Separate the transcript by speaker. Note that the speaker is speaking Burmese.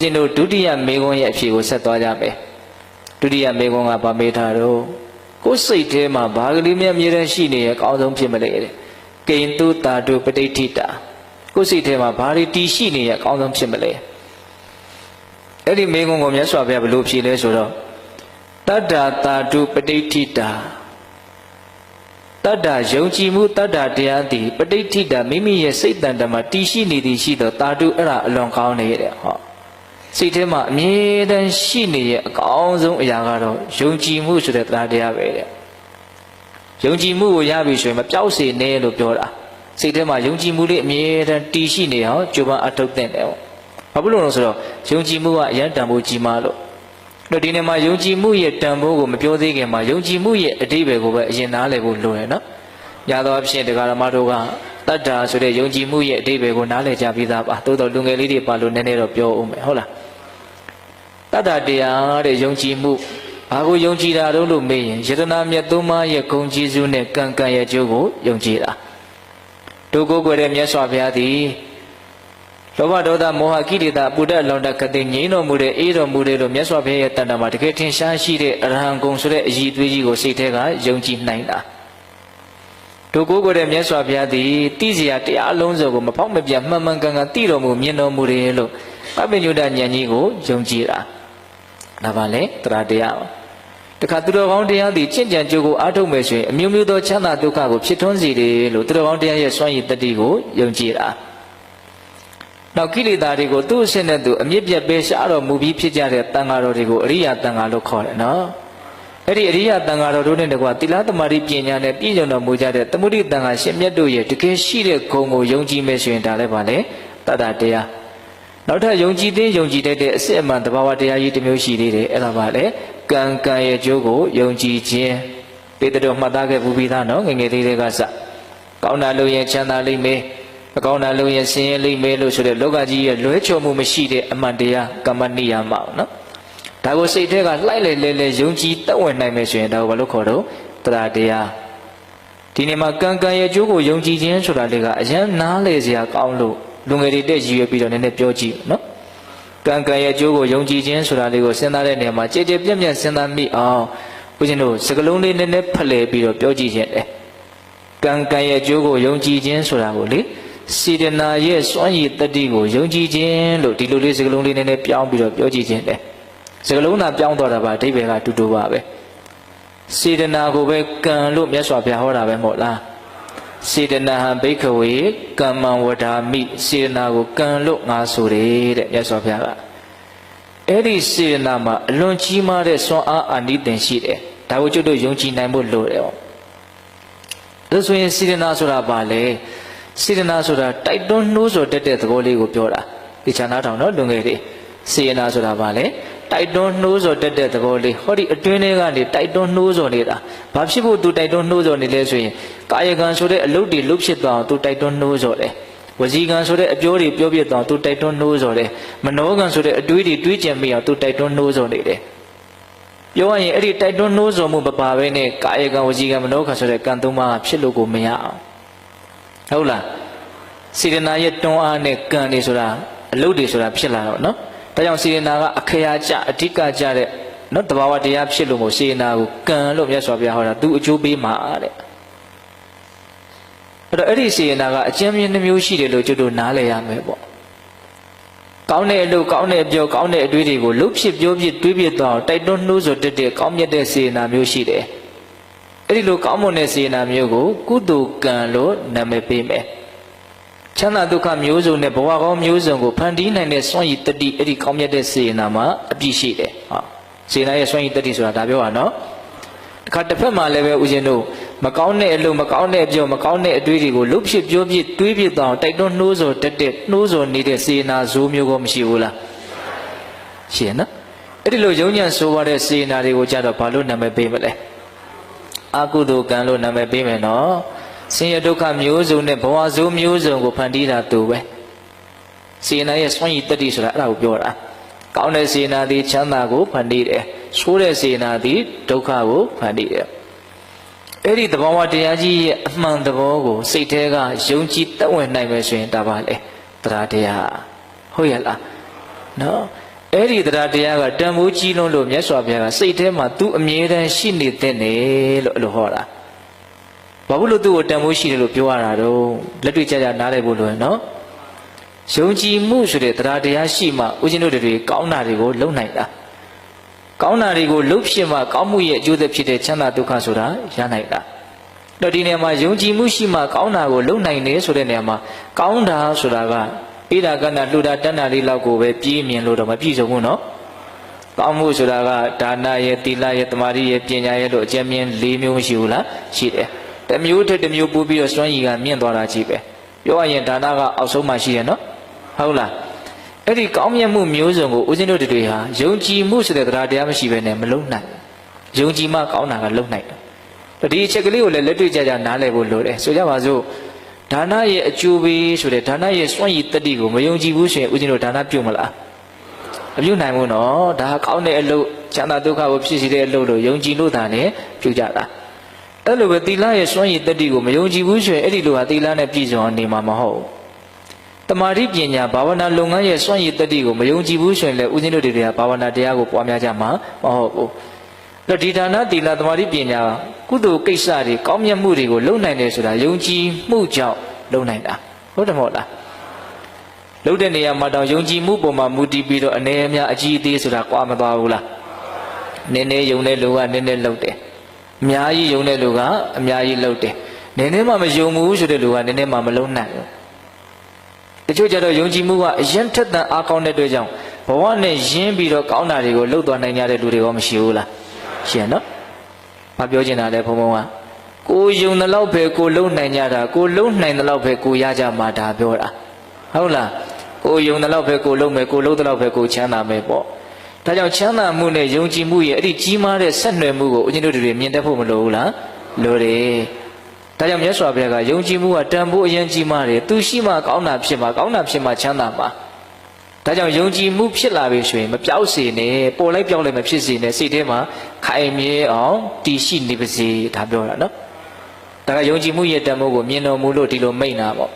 Speaker 1: ရှင်တို့ဒုတိယမေခွန်းရဲ့အဖြေကိုဆက်သွားကြမယ်ဒုတိယမေခွန်းကဗာမေးထားတော့ကိုယ်စိတ်ထဲမှာဘာကလေးများအမြဲတမ်းရှိနေရဲ့အကောင်းဆုံးဖြစ်မလဲတဲ့ကိဉ္တုတာတုပဋိဋ္ဌိတာကိုယ်စိတ်ထဲမှာဘာတွေတည်ရှိနေရဲ့အကောင်းဆုံးဖြစ်မလဲအဲ့ဒီမေခွန်းကိုမြတ်စွာဘုရားဘယ်လိုဖြေလဲဆိုတော့တတ္တာတာတုပဋိဋ္ဌိတာတတ္တာယုံကြည်မှုတတ္တာတရားသည်ပဋိဋ္ဌိတာမိမိရဲ့စိတ်တန်တမှာတည်ရှိနေသည်ရှိတော့တာတုအဲ့ဒါအလွန်ကောင်းနေတဲ့ဟောစိတ်ထဲမှာအမြဲတမ်းရှိနေရဲ့အကောင်းဆုံးအရာကတော့ယုံကြည်မှုဆိုတဲ့တရားတရားပဲတဲ့ယုံကြည်မှုကိုရပြီဆိုရင်မပြောက်စေနဲ့လို့ပြောတာစိတ်ထဲမှာယုံကြည်မှုလေးအမြဲတမ်းတည်ရှိနေအောင်ကြိုးပမ်းအထောက်တင်တယ်ဘာဖြစ်လို့လဲဆိုတော့ယုံကြည်မှုကအရန်တန်ဖိုးကြီးမားလို့ဒီနေ့မှာယုံကြည်မှုရဲ့တန်ဖိုးကိုမပြောသေးခင်မှာယုံကြည်မှုရဲ့အတိပ္ပယ်ကိုပဲအရင်နားလည်ဖို့လိုတယ်နော်ညာသောအဖြစ်တရားဓမ္မတို့ကတတ္တာဆိုတဲ့ယုံကြည်မှုရဲ့အတိပ္ပယ်ကိုနားလည်ကြပြီးသားပါသို့တော်လူငယ်လေးတွေပါလို့နည်းနည်းတော့ပြောဦးမယ်ဟုတ်လားတတ္တာတရားတဲ့ယုံကြည်မှုဘာကိုယုံကြည်တာတော့လို့မေးရင်ယတနာမြတ်သုံးပါးရဲ့ဂုဏ်ကျေးဇူးနဲ့ကံကံရဲ့အကျိုးကိုယုံကြည်တာတို့ကိုယ်ွယ်တဲ့မြတ်စွာဘုရားသည်လောဘဒေါသမောဟကိလေသာပုဒ္ဒလောင်တခတိငြိမ်းတော်မူတဲ့အေးတော်မူတဲ့လို့မြတ်စွာဘုရားရဲ့တန်တာမှာတကယ်ထင်ရှားရှိတဲ့အရဟံဂုဏ်ဆိုတဲ့အည်သွေးကြီးကိုစိတ်ထဲကယုံကြည်နိုင်တာတို့ကိုယ်ကိုယ်တဲ့မြတ်စွာဘုရားသည်သိစရာတရားလုံးစုံကိုမဖောက်မပြတ်မှန်မှန်ကန်ကန်သိတော်မူမြင်တော်မူတယ်လို့အပိညုတဉာဏ်ကြီးကိုယုံကြည်တာဒါပါလေတရားတရားပါတခါသူတော်ကောင်းတရားသည်ကျင့်ကြံကြိုးကိုအားထုတ်မယ်ဆိုရင်အမျိုးမျိုးသောချမ်းသာဒုက္ခကိုဖြစ်ထွန်းစေတယ်လို့သူတော်ကောင်းတရားရဲ့စွမ်းရည်တတိကိုယုံကြည်တာနောက်ကိလေသာတွေကိုသူ့အစစ်နဲ့သူအမြင့်ပြတ်ပေးရှားတော်မူပြီးဖြစ်ကြတဲ့တန်ဃာတော်တွေကိုအရိယာတန်ဃာလို့ခေါ်တယ်နော်အဲ့ဒီအရိယာတန်ဃာတော်တို့နဲ့တကွာသီလသမารိပညာနဲ့ပြည့်စုံတော်မူကြတဲ့သမုဒိတန်ဃာရှင်မြတ်တို့ရဲ့တကယ်ရှိတဲ့ဂုဏ်ကိုယုံကြည်မယ်ဆိုရင်ဒါလည်းပါလေတတ္တတရားနောက်ထပ်ယုံကြည်တဲ့ယုံကြည်တတ်တဲ့အစစ်အမှန်တဘာဝတရားကြီးတစ်မျိုးရှိသေးတယ်အဲ့ဒါပါလေကံကံရဲ့ကျိုးကိုယုံကြည်ခြင်းပေတတော်မှတ်သားခဲ့ဘူးပြီးသားနော်ငငယ်သေးတွေကစကောင်းတာလို့ရင်ချမ်းသာလိမ့်မယ်အကောင်းတာလို့ရင်ဆင်းရဲလိမ့်မယ်လို့ဆိုတဲ့လောကကြီးရဲ့လွဲချော်မှုမရှိတဲ့အမှန်တရားကမ္မနိယမနော်ဒါကိုစိတ်ထဲကလှိုက်လေလေယုံကြည်တတ်ဝင်နိုင်မယ်ဆိုရင်ဒါကိုဘာလို့ခေါ်တော့တရားတရားဒီနေ့မှာကံကံရဲ့ကျိုးကိုယုံကြည်ခြင်းဆိုတာလေးကအရန်နားလေစရာကောင်းလို့လူငယ်တွေတက်ရည်ရွယ်ပြီးတော့နည်းနည်းပြောကြည့်နော်ကံကံရဲ့ကျိုးကိုယုံကြည်ခြင်းဆိုတာလေးကိုစဉ်းစားတဲ့နေရာမှာကြည်ကြည်ပြည့်ပြည့်စဉ်းစားမိအောင်ဦးဇင်းတို့စကလုံးလေးနည်းနည်းဖလှယ်ပြီးတော့ပြောကြည့်ခြင်းတယ်ကံကံရဲ့ကျိုးကိုယုံကြည်ခြင်းဆိုတာကိုလေစေတနာရဲ့စွမ်းရည်တတိကိုယုံကြည်ခြင်းလို့ဒီလိုလေးစကလုံးလေးနည်းနည်းပြောင်းပြီးတော့ပြောကြည့်ခြင်းတယ်စကလုံးသာပြောင်းသွားတာပါအဓိပ္ပာယ်ကတူတူပါပဲစေတနာကိုပဲကံလို့မြတ်စွာဘုရားဟောတာပဲမဟုတ်လားစေတနာဟံဘိက္ခဝေကမ္မံဝဒာမိစေတနာကိုကံလို့ငါဆိုတယ်တဲ့မြတ်စွာဘုရားကအဲ့ဒီစေတနာမှာအလွန်ကြီးမားတဲ့စွမ်းအားအာနိသင်ရှိတယ်ဒါကိုကျွတ်တို့ယုံကြည်နိုင်ဖို့လိုတယ်ဒါဆိုရင်စေတနာဆိုတာဘာလဲစေတနာဆိုတာတိုက်တွန်းနှိုးဆော်တတ်တဲ့သဘောလေးကိုပြောတာဒီချာနာထောင်နော်လူငယ်တွေစေတနာဆိုတာဘာလဲတိုက်တွန်းနှိုးဆော်တတ်တဲ့သဘောလေးဟောဒီအတွင်းထဲကနေတိုက်တွန်းနှိုးဆော်နေတာဘာဖြစ်ဖို့သူတိုက်တွန်းနှိုးဆော်နေလဲဆိုရင်ကာယကံဆိုတဲ့အလုပ်တွေလုပ်ဖြစ်သွားအောင်သူတိုက်တွန်းနှိုးဆော်တယ်ဝစီကံဆိုတဲ့အပြောတွေပြောပြသွားအောင်သူတိုက်တွန်းနှိုးဆော်တယ်မနောကံဆိုတဲ့အတွေးတွေတွေးကြံမိအောင်သူတိုက်တွန်းနှိုးဆော်နေတယ်ပြောရရင်အဲ့ဒီတိုက်တွန်းနှိုးဆော်မှုမပါဘဲနဲ့ကာယကံဝစီကံမနောကံဆိုတဲ့ကံသုံးပါးဖြစ်လို့ကိုမရအောင်ဟုတ်လားစေတနာရဲ့တွန်းအားနဲ့ကံတွေဆိုတာအလုပ်တွေဆိုတာဖြစ်လာတော့နော်ဒါကြောင့်စေတနာကအခရာကျအဓိကကျတဲ့နော်တဘာဝတရားဖြစ်လို့မို့စေတနာကိုကံလို့မြတ်စွာဘုရားဟောတာသူအကျိုးပေးမှာတဲ့အဲ့တော့အဲ့ဒီစေတနာကအကျဉ်းမြင့်နှမျိုးရှိတယ်လို့ကျွတ်တို့နားလည်ရမယ်ပေါ့ကောင်းတဲ့အလုပ်ကောင်းတဲ့အပြောကောင်းတဲ့အတွေးတွေကိုလှုပ်ဖြစ်ပြောဖြစ်တွေးဖြစ်သွားအောင်တိုက်တွန်းနှိုးဆော်တတ်တဲ့ကောင်းမြတ်တဲ့စေတနာမျိုးရှိတယ်အဲ့ဒီလိုကောင်းမွန်တဲ့စေတနာမျိုးကိုကုသိုလ်ကံလို့နာမည်ပေးမယ်ချမ်းသာဒုက္ခမျိုးစုံနဲ့ဘဝကောင်းမျိုးစုံကိုဖန်တီးနိုင်တဲ့စွမ်းရည်တတိအဲ့ဒီကောင်းမြတ်တဲ့စေနာမှာအပြည့်ရှိတယ်ဟာစေနာရဲ့စွမ်းရည်တတိဆိုတာဒါပြောတာနော်တခါတစ်ဖက်မှာလည်းပဲဦးဇင်းတို့မကောင်းတဲ့အလုပ်မကောင်းတဲ့အပြောမကောင်းတဲ့အတွေးတွေကိုလှုပ်ဖြစ်ပြောဖြစ်တွေးဖြစ်သွားအောင်တိုက်တွန်းနှိုးဆော်တတ်တဲ့နှိုးဆော်နေတဲ့စေနာဇိုးမျိုးကောမရှိဘူးလားရှိရနော်အဲ့ဒီလိုယုံညံ့ဆိုပါတဲ့စေနာတွေကိုကြတော့ဘာလို့နာမည်ပေးမလဲအကုသိုလ်ကံလို့နာမည်ပေးမယ်နော်ဆင်းရဲဒုက္ခမျိုးစုံနဲ့ဘဝဆိုးမျိုးစုံကိုဖန်တီးတာသူပဲစေနာရဲ့စွန့်ရည်တတိဆိုတာအဲ့ဒါကိုပြောတာကောင်းတဲ့စေနာသည်ချမ်းသာကိုဖန်တီးတယ်ဆိုးတဲ့စေနာသည်ဒုက္ခကိုဖန်တီးတယ်အဲ့ဒီသဘောဝတရားကြီးရဲ့အမှန်သဘောကိုစိတ်ထဲကယုံကြည်တတ်ဝင်နိုင်မယ်ဆိုရင်ဒါပါလေတရားတရားဟုတ်ရဲ့လားနော် အဲ့ဒီတရားတရားကတန်ဖိုးကြီးလွန်းလို့မြတ်စွာဘုရားကစိတ်ထဲမှာသူ့အမြဲတမ်းရှိနေတဲ့နဲ့လို့အဲ့လိုဟောတာဘာလို့လို့သူ့ကိုတန်ဖိုးရှိတယ်လို့ပြောရတာတော့လက်တွေ့ကြကြနားလည်ဖို့လိုရင်နော်ယုံကြည်မှုဆိုတဲ့တရားတရားရှိမှဦးဇင်းတို့တွေကောင်းတာတွေကိုလုံနိုင်တာကောင်းတာတွေကိုလှုပ်ဖြစ်မှကောင်းမှုရဲ့အကျိုးသက်ဖြစ်တဲ့ချမ်းသာဒုက္ခဆိုတာရနိုင်တာတော့ဒီနေရာမှာယုံကြည်မှုရှိမှကောင်းတာကိုလုံနိုင်တယ်ဆိုတဲ့နေရာမှာကောင်းတာဆိုတာကဣဒာကဏလှူတာတဏ္ဍာလေးလောက်ကိုပဲပြည့်မြင်လို့တော့မပြည့်စုံဘူးနော်ကောင်းမှုဆိုတာကဒါနရဲ့သီလရဲ့သမာဓိရဲ့ပညာရဲ့လို့အကျဉ်းမြင်၄မျိုးမရှိဘူးလားရှိတယ်တစ်မျိုးထက်တစ်မျိုးပို့ပြီးတော့စွမ်းရည်ကမြင့်သွားတာကြီးပဲပြောရရင်ဒါနကအောက်ဆုံးမှရှိတယ်နော်ဟုတ်လားအဲ့ဒီကောင်းမြတ်မှုမျိုးစုံကိုဦးဇင်းတို့တွေဟာယုံကြည်မှုဆိုတဲ့တရားတရားမရှိဘဲနဲ့မလုံနိုင်ယုံကြည်မှကောင်းတာကလုံနိုင်တယ်ဒီအချက်ကလေးကိုလည်းလက်တွေ့ကြကြနားလည်ဖို့လိုတယ်ဆိုကြပါစို့ဒါနရဲ့အကျိုးပေးဆိုတဲ့ဒါနရဲ့စွန့်ရည်တတ္တိကိုမယုံကြည်ဘူးဆိုရင်ဦးဇင်းတို့ဒါနပြုတ်မလားမပြုတ်နိုင်ဘူးနော်ဒါကောင်းတဲ့အလုပ်ချမ်းသာဒုက္ခကိုဖြစ်စေတဲ့အလုပ်လို့ယုံကြည်လို့သာနဲ့ပြုတ်ကြတာအဲ့လိုပဲသီလရဲ့စွန့်ရည်တတ္တိကိုမယုံကြည်ဘူးဆိုရင်အဲ့ဒီလိုဟာသီလနဲ့ပြည့်စုံနေမှာမဟုတ်ဘူးတမာတိပညာဘာဝနာလုပ်ငန်းရဲ့စွန့်ရည်တတ္တိကိုမယုံကြည်ဘူးဆိုရင်လည်းဦးဇင်းတို့တွေကဘာဝနာတရားကိုပွားများကြမှာမဟုတ်ဘူးဒီဒါနသီလသမာဓိပညာကုသိုလ်ကိစ္စတွေကောင်းမြတ်မှုတွေကိုလုံနိုင်တယ်ဆိုတာယုံကြည်မှုကြောင့်လုံနိုင်တာဟုတ်တယ်မဟုတ်လားလုံတဲ့နေရာမှာတောင်ယုံကြည်မှုပုံမှာမူတည်ပြီးတော့အနေအများအကြီးအသေးဆိုတာကွာမသွားဘူးလားနည်းနည်းယုံတဲ့လူကနည်းနည်းလုံတယ်အများကြီးယုံတဲ့လူကအများကြီးလုံတယ်နည်းနည်းမှမယုံဘူးဆိုတဲ့လူကနည်းနည်းမှမလုံနိုင်ဘူးတချို့ကြတော့ယုံကြည်မှုကအရင်ထက်သန်အားကောင်းတဲ့အတွက်ကြောင့်ဘဝနဲ့ရင်းပြီးတော့ကောင်းတာတွေကိုလှုပ်သွားနိုင်ကြတဲ့လူတွေရောမရှိဘူးလားရှင်နော်ဘာပြောချင်တာလဲဘုံဘုံကကိုယုံတဲ့လောက်ပဲကိုလုံနိုင်ကြတာကိုလုံနိုင်တဲ့လောက်ပဲကိုရကြမှာဒါပြောတာဟုတ်လားကိုယုံတဲ့လောက်ပဲကိုလုံမယ်ကိုလုံတဲ့လောက်ပဲကိုချမ်းသာမယ်ပေါ့ဒါကြောင့်ချမ်းသာမှုနဲ့ယုံကြည်မှုရဲ့အဲ့ဒီကြီးမားတဲ့ဆက်နွယ်မှုကိုဦးဇင်းတို့တွေမြင်တတ်ဖို့မလိုဘူးလားလိုတယ်ဒါကြောင့်မြတ်စွာဘုရားကယုံကြည်မှုကတန်ဖိုးအရင်ကြီးမားတယ်သူရှိမှကောင်းတာဖြစ်မှာကောင်းတာဖြစ်မှချမ်းသာမှာဒါကြောင့်ယုံကြည်မှုဖြစ်လာပြီဆိုရင်မပြောက်စေနဲ့ပေါ်လိုက်ပြောက်လိုက်မဖြစ်စေနဲ့စိတ်ထဲမှာခိုင်မြဲအောင်တည်ရှိနေပါစေဒါပြောတာနော်ဒါကယုံကြည်မှုရဲ့တန်ဖိုးကိုမြင်တော်မူလို့ဒီလိုမိန့်တာပေါ့